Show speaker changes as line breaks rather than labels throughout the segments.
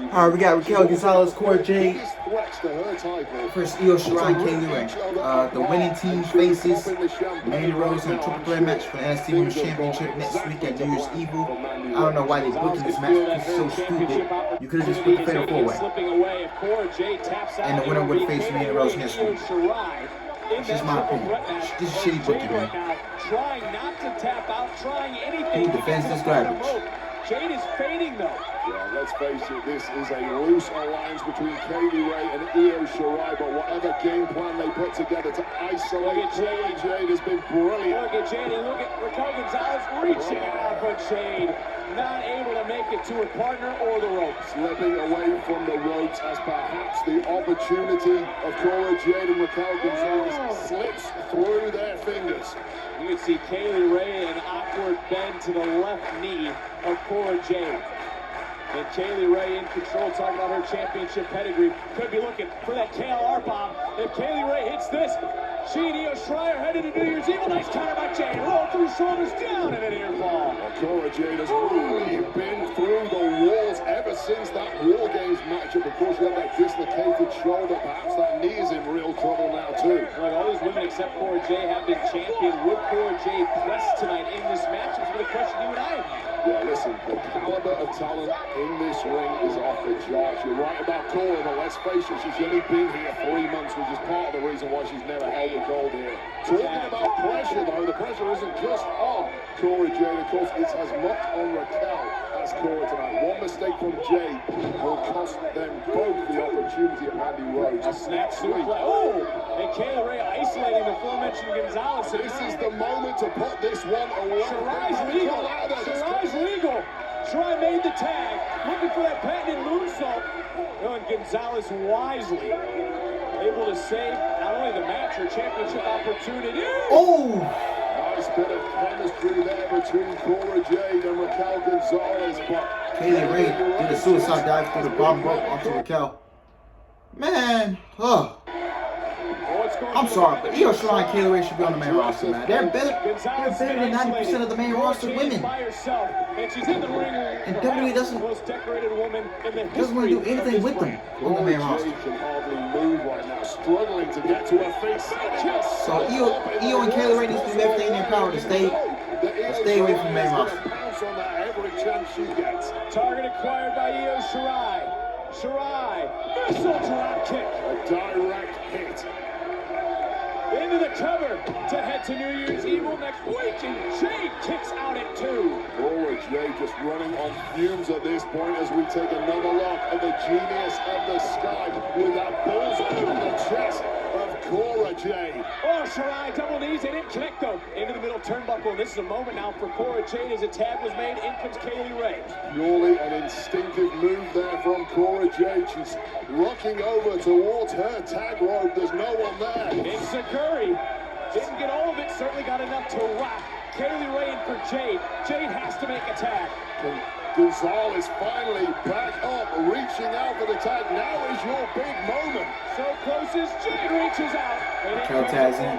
Alright, we got Raquel, Gonzalez, Cora, Jade versus Shirai, Kaylee. The winning team faces Mandy Rose in a triple threat match for the NXT Women's Championship next week at New Year's Eve. I don't know why they booked this match because it's so stupid. You could have just put the fatal four-way. And the winner would face Mandy Rose next week. It's just my opinion. This is shitty booking, man. Who defends this garbage?
Jade is fading though. Yeah, let's face it, this is a loose alliance between Kaylee Ray and Shirai, but whatever game plan they put together to isolate Jade has been brilliant. Look at Jade and look at Raquel Gonzalez reaching out for Jade. Not able to make it to her partner or the ropes. Slipping away from the ropes as perhaps the opportunity of Cora, Jade and Raquel Gonzalez slips through their fingers. You can see Kaylee Ray an awkward bend to the left knee of Cora Jade. And Kaylee Ray in control, talking about her championship pedigree. Could be looking for that KLR bomb. If Kaylee Ray hits this, she and Shirai are headed to New Year's Eve. Nice counter by Jade. Roll through shoulders, down, and an ear fall. Well, Cora Jade has really been through the walls ever since that War Games matchup. Of course, she had that dislocated shoulder. Perhaps that knee is in real trouble now, too. Like all these women except Cora Jade have been champion. Would Cora Jade press tonight in this match? It's been a question you and I have had. Yeah, listen, the caliber of talent in this ring is off the charts. You're right about Cora, but let's face it, she's only been here 3 months, which is part of the reason why she's never held the gold here. Talking about pressure, though, the pressure isn't just on Cora Jade. Of course, it's as much on Raquel as Cora tonight. One mistake from Jade will cost them both the opportunity at Mandy Rose. A snap sweep. Oh! And Kaylee Ray isolating the aforementioned Gonzalez. This is the moment to put this one away. Shirai's legal. Shirai's legal. Shirai made the tag, looking for that patented moonsault. And Gonzalez wisely able to save not only the match, her championship opportunity.
Oh!
Nice bit of chemistry there between Cora Jade and Raquel Gonzalez. But
Kaylee Ray did a suicide dive through the bottom rope onto Raquel. Man, I'm sorry, but Shirai and Kaylee Ray should be on the main roster, man. They're better than 90% of the main roster women. And WWE doesn't want to do anything with them on the main roster. So Io and Kaylee Ray need to do everything in their power to stay away from the main roster.
Target acquired by Shirai. Shirai, missile drop kick. A direct hit. Into the cover to head to New Year's Eve next week, and Jade kicks out at 2. Cora Jade just running on fumes at this point as we take another look at the genius of the sky with that bullseye on the chest of Cora Jade. Oh, Shirai, double knees, they didn't connect though. Into the middle turnbuckle, and this is a moment now for Cora Jade as a tag was made. In comes Kaylee Ray. Purely an instinctive move there from Cora Jade. She's rocking over towards her tag rope. There's no one there. It's a Curry. Didn't get all of it, certainly got enough to rock. Kaylee Ray in for Jade. Jade has to make a tag. Gonzalez finally back up, reaching out for the tag. Now is your big moment. So close as Jade reaches out.
Raquel tags in.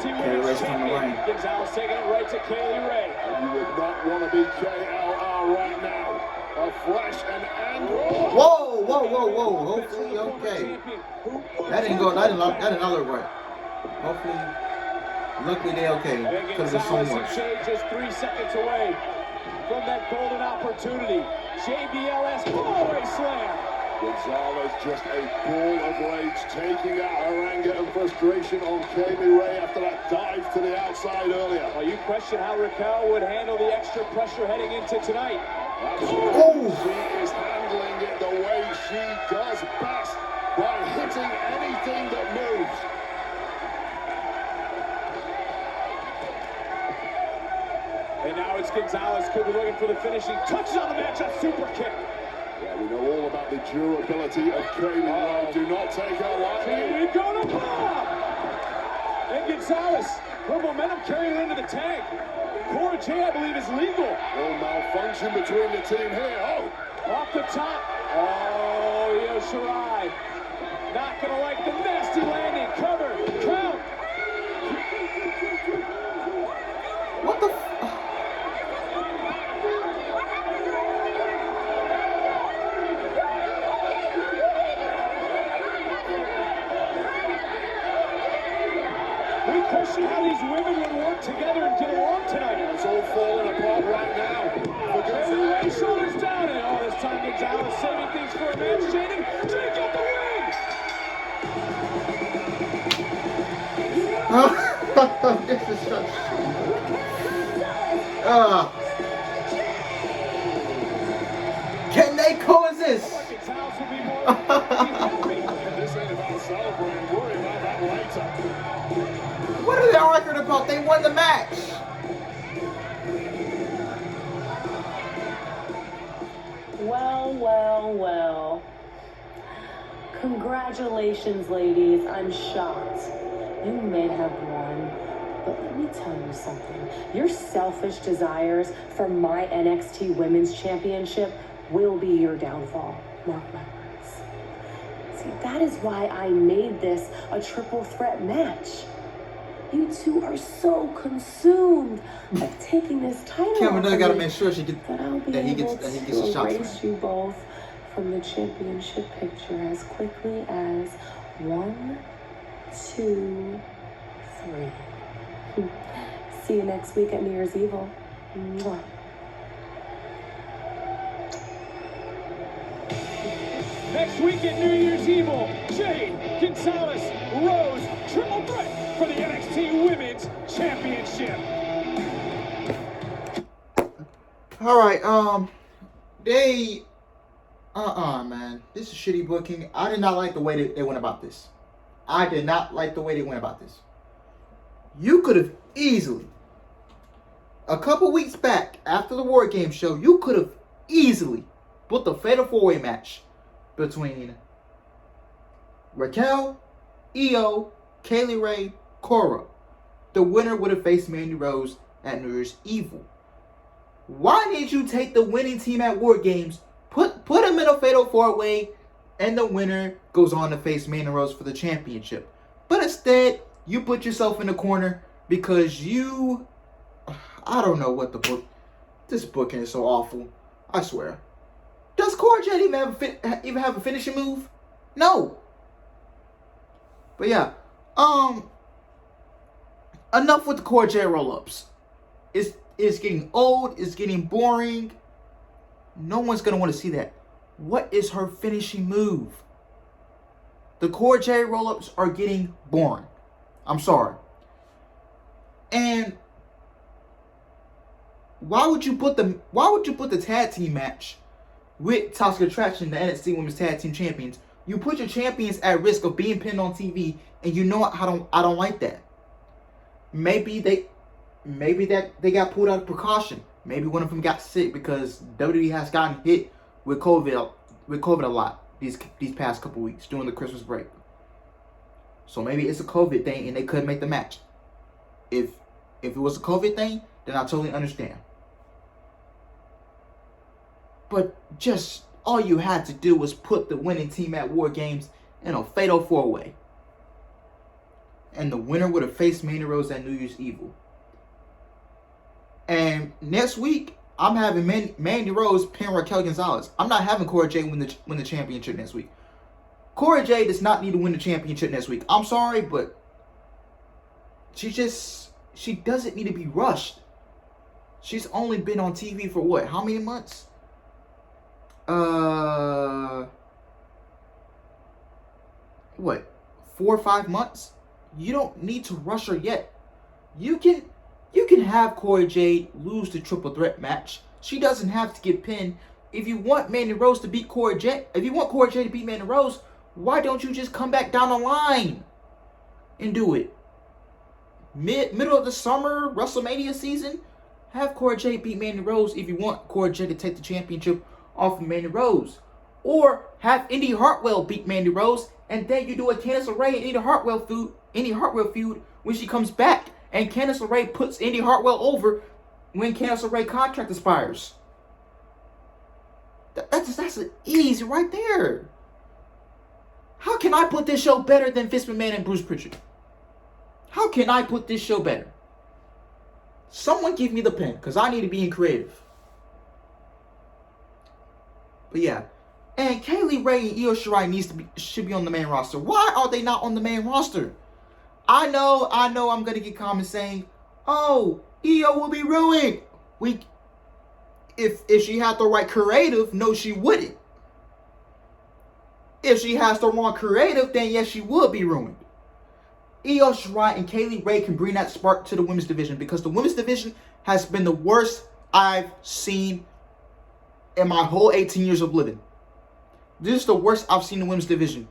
Kaylee Ray's from the ring.
Gonzalez taking it right to Kaylee Ray. You would not want to be KLR right now. A flash and angle.
Whoa! Hopefully, okay. That didn't look right. Hopefully, luckily they okay. Because there's so much.
Just 3 seconds away from that golden opportunity. JBLS hallway slam. Gonzalez just a ball of rage, taking out her anger and frustration on Kaylee Ray after that dive to the outside earlier. Well, you question how Raquel would handle the extra pressure heading into tonight.
Oh.
She is handling it the way she does best, by hitting anything that moves. And now it's Gonzalez, could be looking for the finishing touches on the match, a super kick. Yeah, we know all about the durability of Kaylee Ray. Do not take her lightly. We've got a bomb! And Gonzalez, her momentum carrying her into the tag. Cora Jade, I believe, is legal. No malfunction between the team here. Oh, off the top. Oh, Shirai. Not gonna like the nasty landing. Cover, count.
What the
question how these women would work together and get along tonight.
It's all falling apart right now.
Bailey Ray shoulders down, and all this time Gonzalez saving things for a match. Jade got the win.
This is such. Can they coexist?
Gonzalez will be more
This ain't about celebrating. Worry about that later.
What are they arguing about? They won the match.
Well. Congratulations, ladies. I'm shocked. You may have won, but let me tell you something. Your selfish desires for my NXT Women's Championship will be your downfall. Mark my words. See, that is why I made this a triple threat match. You two are so consumed of taking this title.
Cameron does gotta make sure she gets
that I'll be
that he
able
gets
to
a shot.
erase you both from the championship picture as quickly as 1, 2, 3. See you next week at New Year's Evil. Mwah.
Next week at New Year's Evil, Jade, Gonzalez, Rose, triple threat for the NXT Women's Championship.
All right, man, this is shitty booking. I did not like the way they went about this. You could have easily, a couple weeks back after the War Game show, you could have easily put the Fatal 4-Way match between Raquel, Io, Kaylee Ray, Cora. The winner would have faced Mandy Rose at New Year's Evil. Why did you take the winning team at War Games, put them in a Fatal 4-Way, and the winner goes on to face Mandy Rose for the championship? But instead, you put yourself in the corner because I don't know what the book. This booking is so awful. I swear. Does Cora Jade even have a finishing move? No. But yeah, enough with the Cora Jade roll-ups. It's getting old. It's getting boring. No one's gonna want to see that. What is her finishing move? The Cora Jade roll-ups are getting boring. I'm sorry. And why would you put the tag team match with Toxic Attraction, the NXT Women's Tag Team Champions? You put your champions at risk of being pinned on TV, and you know I don't like that. Maybe they got pulled out of precaution. Maybe one of them got sick because WWE has gotten hit with COVID a lot these past couple weeks during the Christmas break. So maybe it's a COVID thing and they couldn't make the match. If it was a COVID thing, then I totally understand. But just all you had to do was put the winning team at War Games in a Fatal 4-Way. And the winner would have faced Mandy Rose at New Year's Evil. And next week, I'm having Mandy Rose pin Raquel Gonzalez. I'm not having Cora Jade win the championship next week. Cora Jade does not need to win the championship next week. I'm sorry, but she doesn't need to be rushed. She's only been on TV for what? How many months? 4 or 5 months? You don't need to rush her yet. You can have Cora Jade lose the triple threat match. She doesn't have to get pinned. If you want Mandy Rose to beat Cora Jade, if you want Cora Jade to beat Mandy Rose, why don't you just come back down the line and do it? Middle of the summer, WrestleMania season, have Cora Jade beat Mandy Rose if you want Cora Jade to take the championship off of Mandy Rose. Or have Indy Hartwell beat Mandy Rose, and then you do a Candice LeRae and Indy Hartwell feud when she comes back, and Candice LeRae puts Indy Hartwell over when Candice LeRae contract expires. That's easy right there. How can I put this show better than Vince McMahon and Bruce Pritchard? How can I put this show better? Someone give me the pen, because I need to be creative. But yeah. And Kaylee Ray and Io Shirai should be on the main roster. Why are they not on the main roster? I know I'm going to get comments saying, oh, Io will be ruined. If she had the right creative, no, she wouldn't. If she has the wrong creative, then yes, she would be ruined. Io Shirai and Kaylee Ray can bring that spark to the women's division, because the women's division has been the worst I've seen in my whole 18 years of living. This is the worst I've seen the women's division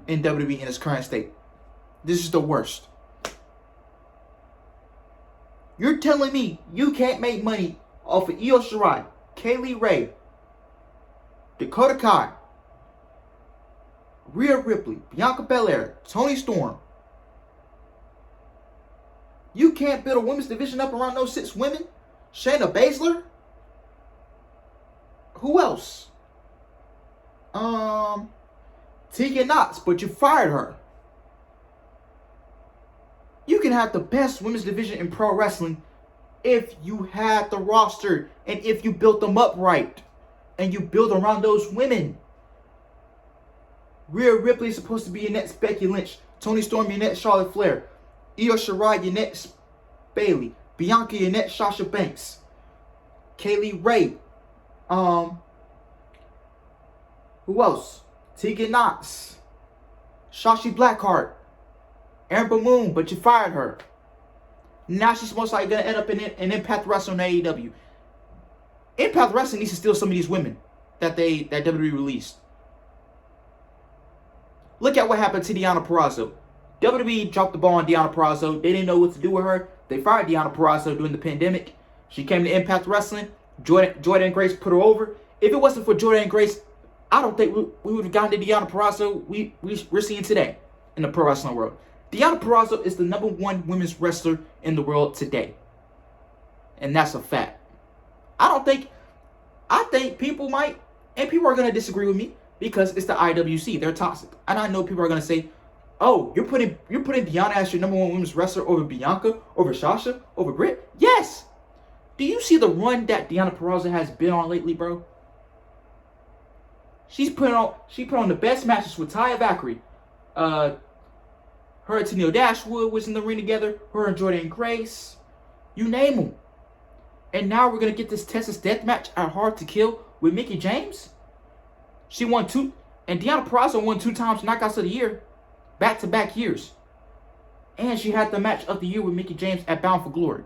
in WWE in its current state. This is the worst. You're telling me you can't make money off of Io Shirai, Kaylee Ray, Dakota Kai, Rhea Ripley, Bianca Belair, Toni Storm. You can't build a women's division up around those 6 women? Shayna Baszler? Who else? Tegan Knox, but you fired her. You can have the best women's division in pro wrestling if you had the roster and if you built them up right and you build around those women. Rhea Ripley is supposed to be your next Becky Lynch. Toni Storm, your next Charlotte Flair. Io Shirai, your next Bayley. Bianca, your next Sasha Banks. Kaylee Ray. Who else? Tegan Knox. Shotzi Blackheart. Ember Moon, but you fired her. Now she's most likely going to end up in Impact Wrestling on AEW. Impact Wrestling needs to steal some of these women that WWE released. Look at what happened to Deonna Purrazzo. WWE dropped the ball on Deonna Purrazzo. They didn't know what to do with her. They fired Deonna Purrazzo during the pandemic. She came to Impact Wrestling. Jordan Grace put her over. If it wasn't for Jordan Grace, I don't think we would have gotten to Deonna Purrazzo we're seeing today in the pro wrestling world. Deonna Purrazzo is the #1 women's wrestler in the world today. And that's a fact. I think people might, and people are going to disagree with me because it's the IWC. They're toxic. And I know people are going to say, oh, you're putting Deonna as your #1 women's wrestler over Bianca, over Sasha, over Britt? Yes. Do you see the run that Deonna Purrazzo has been on lately, bro? She put on the best matches with Taya Valkyrie. Her and Tenille Dashwood was in the ring together. Her and Jordan Grace. You name them. And now we're going to get this Texas Death Match at Hard to Kill with Mickie James. She won 2. And Deonna Purrazzo won 2 times Knockouts of the Year. Back-to-back years. And she had the match of the year with Mickie James at Bound for Glory.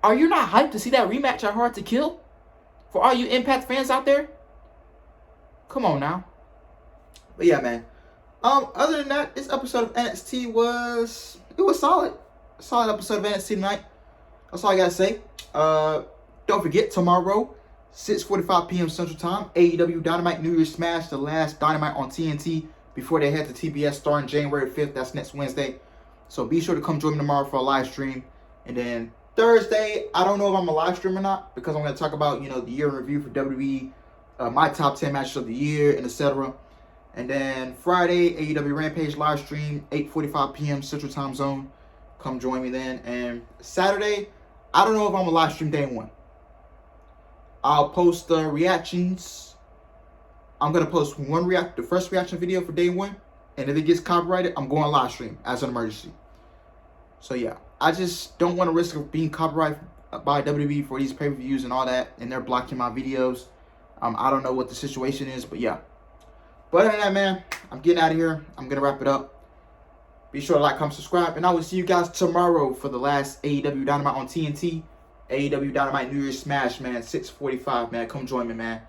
Are you not hyped to see that rematch at Hard to Kill? For all you Impact fans out there? Come on now. But yeah, man. Other than that, this episode of NXT was solid. A solid episode of NXT tonight. That's all I gotta say. Don't forget, tomorrow, 6:45 p.m. Central Time, AEW Dynamite New Year's Smash, the last Dynamite on TNT before they head to TBS starting January 5th. That's next Wednesday. So be sure to come join me tomorrow for a live stream. And then Thursday, I don't know if I'm a live stream or not, because I'm going to talk about, the year in review for WWE, my top 10 matches of the year, and etc. And then Friday, AEW Rampage live stream, 8:45 p.m. Central Time Zone. Come join me then. And Saturday, I don't know if I'm a live stream day 1. I'll post the reactions. I'm going to post the first reaction video for day 1. And if it gets copyrighted, I'm going live stream as an emergency. So yeah, I just don't want to risk being copyrighted by WWE for these pay-per-views and all that, and they're blocking my videos. I don't know what the situation is, but yeah. But other than that, man, I'm getting out of here. I'm going to wrap it up. Be sure to like, comment, subscribe, and I will see you guys tomorrow for the last AEW Dynamite on TNT. AEW Dynamite New Year's Smash, man, 6:45, man. Come join me, man.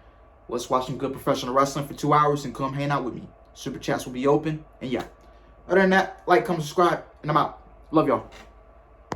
Let's watch some good professional wrestling for 2 hours and come hang out with me. Super chats will be open, and yeah. Other than that, like, comment, subscribe, and I'm out. Love y'all.